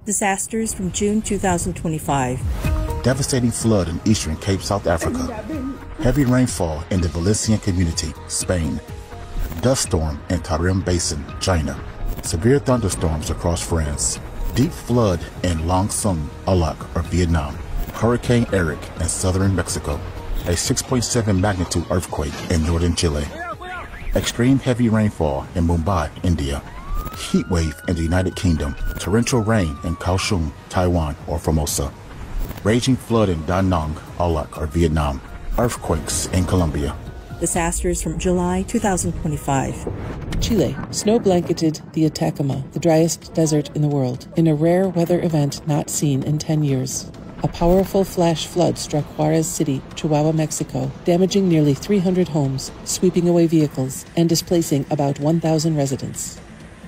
Disasters from June 2025. Devastating flood in eastern Cape, South Africa. Heavy rainfall in the Valencian community, Spain. Dust storm in Tarim Basin, China. Severe thunderstorms across France. Deep flood in Long Sung, Alac, or Vietnam. Hurricane Eric in southern Mexico. A 6.7 magnitude earthquake in northern Chile. Extreme heavy rainfall in Mumbai, India. Heat wave in the United Kingdom. Torrential rain in Kaohsiung, Taiwan, or Formosa. Raging flood in Da Nang, Alac, or Vietnam. Earthquakes in Colombia. Disasters from July 2025. Chile, snow blanketed the Atacama, the driest desert in the world, in a rare weather event not seen in 10 years. A powerful flash flood struck Juarez City, Chihuahua, Mexico, damaging nearly 300 homes, sweeping away vehicles, and displacing about 1,000 residents.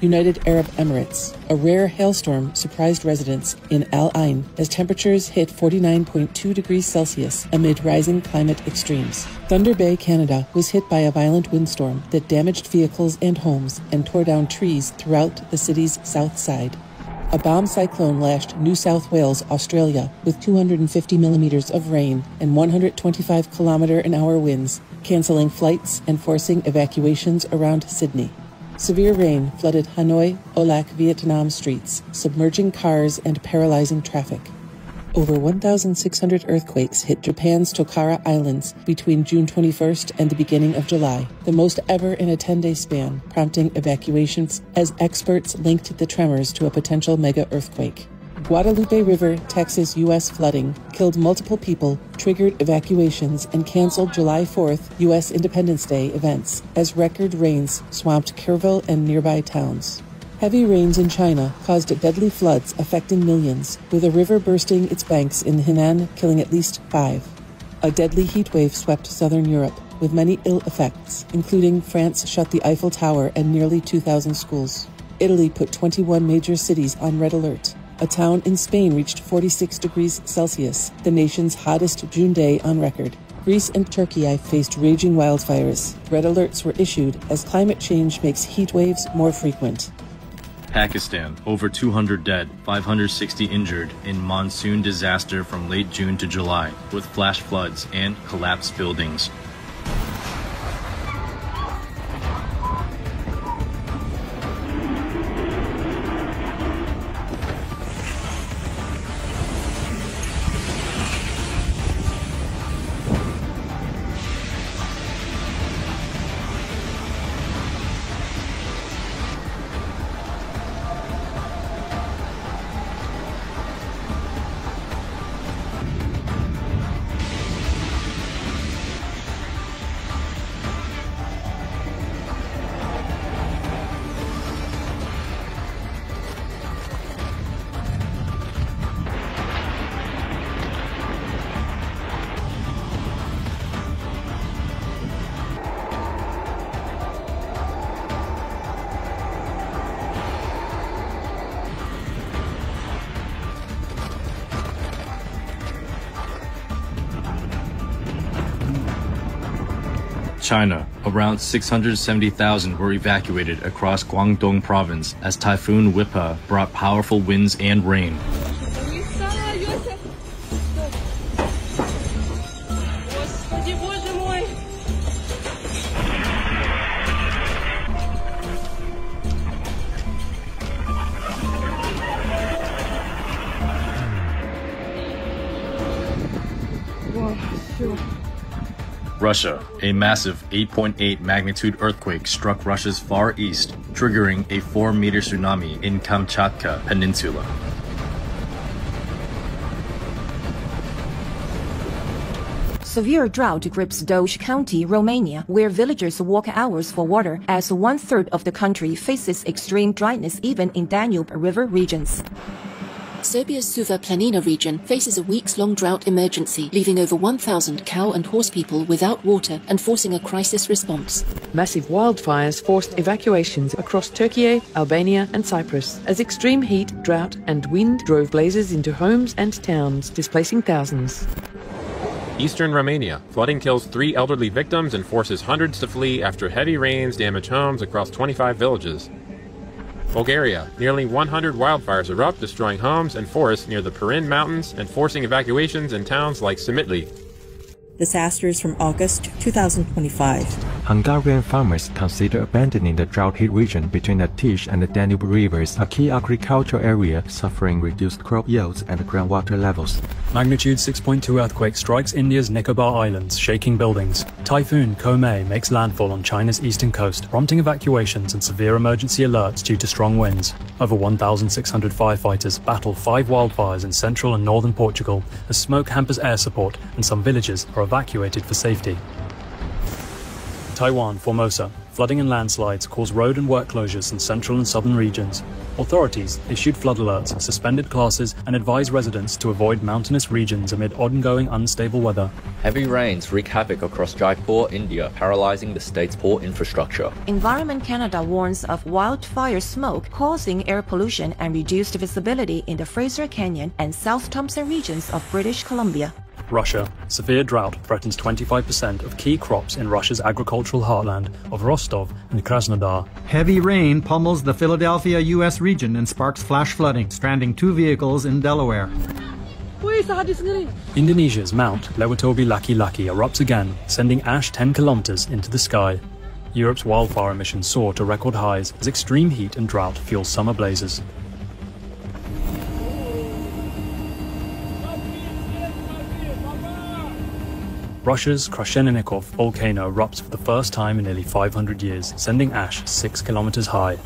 United Arab Emirates, a rare hailstorm surprised residents in Al Ain as temperatures hit 49.2 degrees Celsius amid rising climate extremes. Thunder Bay, Canada, was hit by a violent windstorm that damaged vehicles and homes and tore down trees throughout the city's south side. A bomb cyclone lashed New South Wales, Australia, with 250 millimeters of rain and 125 km/h winds, cancelling flights and forcing evacuations around Sydney. Severe rain flooded Hanoi, Olac, Vietnam streets, submerging cars and paralyzing traffic. Over 1,600 earthquakes hit Japan's Tokara Islands between June 21st and the beginning of July, the most ever in a 10-day span, prompting evacuations as experts linked the tremors to a potential mega-earthquake. Guadalupe River, Texas, U.S. flooding killed multiple people, triggered evacuations, and canceled July 4th U.S. Independence Day events as record rains swamped Kerrville and nearby towns. Heavy rains in China caused deadly floods affecting millions, with a river bursting its banks in Henan, killing at least 5. A deadly heat wave swept southern Europe, with many ill effects, including France shut the Eiffel Tower and nearly 2,000 schools. Italy put 21 major cities on red alert. A town in Spain reached 46 degrees Celsius, the nation's hottest June day on record. Greece and Turkey faced raging wildfires. Red alerts were issued as climate change makes heat waves more frequent. Pakistan, over 200 dead, 560 injured in monsoon disaster from late June to July, with flash floods and collapsed buildings. China, around 670,000 were evacuated across Guangdong province as Typhoon Wipa brought powerful winds and rain. Russia, a massive 8.8 magnitude earthquake struck Russia's far east, triggering a 4-meter tsunami in Kamchatka Peninsula. Severe drought grips Doge County, Romania, where villagers walk hours for water as 1/3 of the country faces extreme dryness even in Danube River regions. Serbia's Suva Planina region faces a weeks-long drought emergency, leaving over 1,000 cow and horse people without water and forcing a crisis response. Massive wildfires forced evacuations across Turkey, Albania and Cyprus, as extreme heat, drought and wind drove blazes into homes and towns, displacing thousands. Eastern Romania. Flooding kills 3 elderly victims and forces hundreds to flee after heavy rains damage homes across 25 villages. Bulgaria. Nearly 100 wildfires erupt, destroying homes and forests near the Pirin Mountains and forcing evacuations in towns like Simitli. Disasters from August 2025. Hungarian farmers consider abandoning the drought-hit region between the Tish and the Danube rivers, a key agricultural area suffering reduced crop yields and groundwater levels. Magnitude 6.2 earthquake strikes India's Nicobar Islands, shaking buildings. Typhoon Komei makes landfall on China's eastern coast, prompting evacuations and severe emergency alerts due to strong winds. Over 1,600 firefighters battle 5 wildfires in central and northern Portugal as smoke hampers air support and some villages are evacuated for safety. Taiwan, Formosa. Flooding and landslides cause road and work closures in central and southern regions. Authorities issued flood alerts, suspended classes, and advised residents to avoid mountainous regions amid ongoing unstable weather. Heavy rains wreak havoc across Jaipur, India, paralyzing the state's port infrastructure. Environment Canada warns of wildfire smoke causing air pollution and reduced visibility in the Fraser Canyon and South Thompson regions of British Columbia. Russia. Severe drought threatens 25% of key crops in Russia's agricultural heartland of Rostov and Krasnodar. Heavy rain pummels the Philadelphia, U.S. region and sparks flash flooding, stranding 2 vehicles in Delaware. Indonesia's Mount Lewitobi Laki-Laki erupts again, sending ash 10 kilometers into the sky. Europe's wildfire emissions soar to record highs as extreme heat and drought fuel summer blazes. Russia's Krasheninnikov volcano erupts for the first time in nearly 500 years, sending ash 6 kilometers high.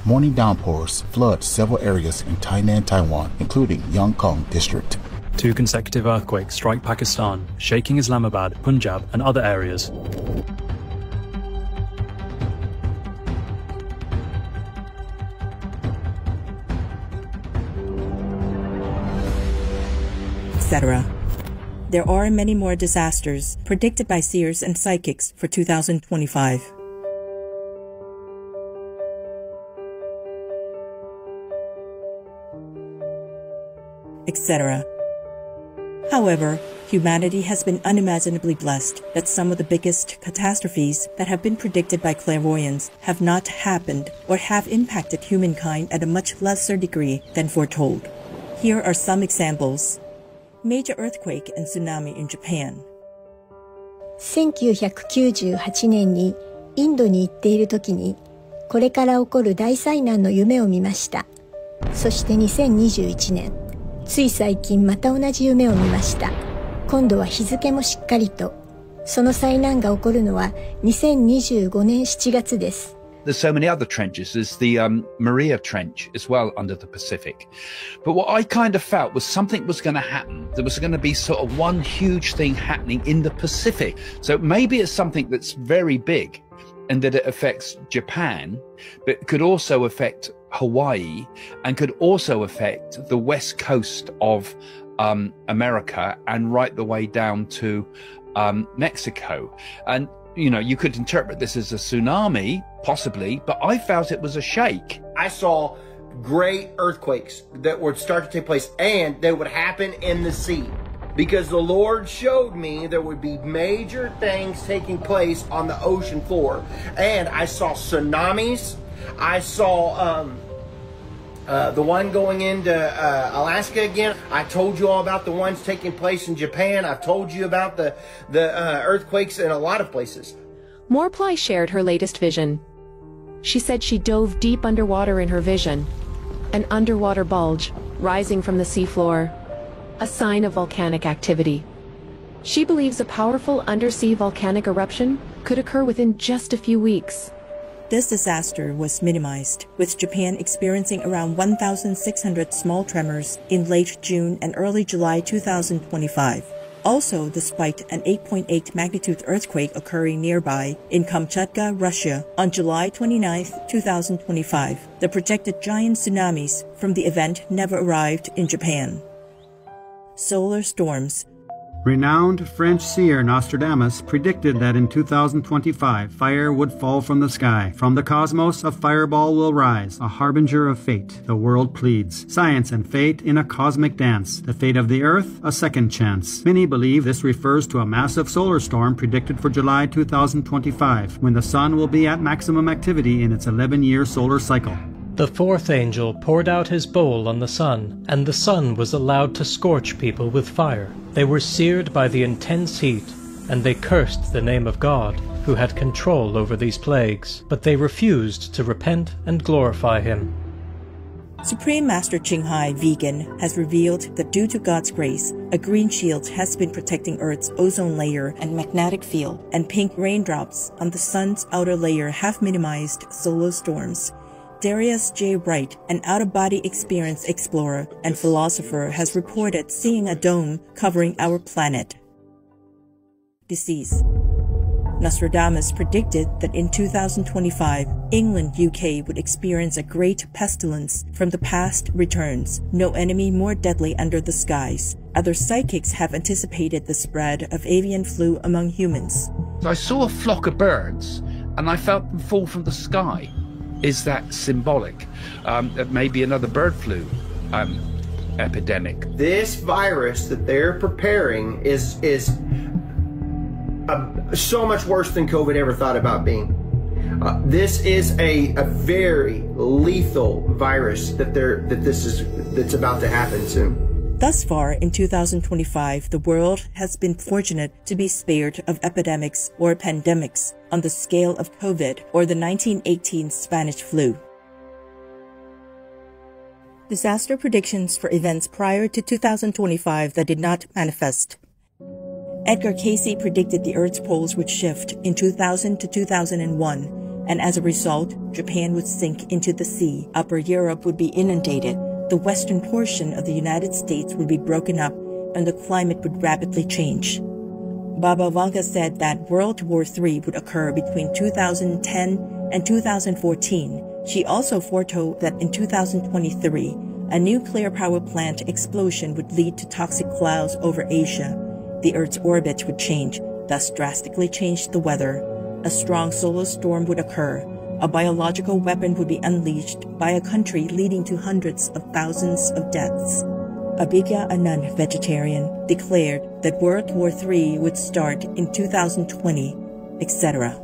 Morning downpours flood several areas in Tainan, Taiwan, including Yongkong District. 2 consecutive earthquakes strike Pakistan, shaking Islamabad, Punjab, and other areas. Etc. There are many more disasters predicted by seers and psychics for 2025. Etc. However, humanity has been unimaginably blessed that some of the biggest catastrophes that have been predicted by clairvoyants have not happened or have impacted humankind at a much lesser degree than foretold. Here are some examples. Major earthquake and tsunami in Japan. 1998年にインドに行っている時にこれから起こる大災難の夢を見ました。そして2021年、つい最近また同じ夢を見ました。今度は日付もしっかりと。その災難が起こるのは2025年7月です。There's so many other trenches. There's the Maria Trench as well under the Pacific. But what I kind of felt was something was going to happen. There was going to be sort of one huge thing happening in the Pacific. So maybe it's something that's very big and that it affects Japan, but could also affect Hawaii and could also affect the west coast of America and right the way down to Mexico. And you know, you could interpret this as a tsunami, possibly, but I felt it was a shake. I saw great earthquakes that would start to take place, and they would happen in the sea. Because the Lord showed me there would be major things taking place on the ocean floor. And I saw tsunamis. I saw the one going into Alaska again. I told you all about the ones taking place in Japan. I've told you about the earthquakes in a lot of places. Morply shared her latest vision. She said she dove deep underwater in her vision. An underwater bulge rising from the seafloor. A sign of volcanic activity. She believes a powerful undersea volcanic eruption could occur within just a few weeks. This disaster was minimized, with Japan experiencing around 1,600 small tremors in late June and early July 2025. Also, despite an 8.8 magnitude earthquake occurring nearby in Kamchatka, Russia, on July 29, 2025, the projected giant tsunamis from the event never arrived in Japan. Solar storms. Renowned French seer Nostradamus predicted that in 2025, fire would fall from the sky. From the cosmos, a fireball will rise, a harbinger of fate. The world pleads. Science and fate in a cosmic dance. The fate of the Earth, a second chance. Many believe this refers to a massive solar storm predicted for July 2025, when the sun will be at maximum activity in its 11-year solar cycle. The fourth angel poured out his bowl on the sun, and the sun was allowed to scorch people with fire. They were seared by the intense heat, and they cursed the name of God, who had control over these plagues, but they refused to repent and glorify him. Supreme Master CHINGHAI Vegan has revealed that due to God's grace, a green shield has been protecting Earth's ozone layer and magnetic field, and pink raindrops on the sun's outer layer have minimized solar storms. Darius J. Wright, an out-of-body experience explorer and philosopher, has reported seeing a dome covering our planet. Disease. Nostradamus predicted that in 2025, England, UK would experience a great pestilence from the past returns, no enemy more deadly under the skies. Other psychics have anticipated the spread of avian flu among humans. I saw a flock of birds and I felt them fall from the sky. Is that symbolic? Maybe another bird flu epidemic. This virus that they're preparing is so much worse than COVID ever thought about being. This is a very lethal virus that's about to happen soon. Thus far, in 2025, the world has been fortunate to be spared of epidemics or pandemics on the scale of COVID or the 1918 Spanish flu. Disaster predictions for events prior to 2025 that did not manifest. Edgar Cayce predicted the Earth's poles would shift in 2000 to 2001, and as a result, Japan would sink into the sea, Upper Europe would be inundated, the western portion of the United States would be broken up, and the climate would rapidly change. Baba Vanga said that World War III would occur between 2010 and 2014. She also foretold that in 2023, a nuclear power plant explosion would lead to toxic clouds over Asia. The Earth's orbit would change, thus drastically change the weather. A strong solar storm would occur. A biological weapon would be unleashed by a country, leading to hundreds of thousands of deaths. Abhigya Anand, vegetarian, declared that World War III would start in 2020, etc.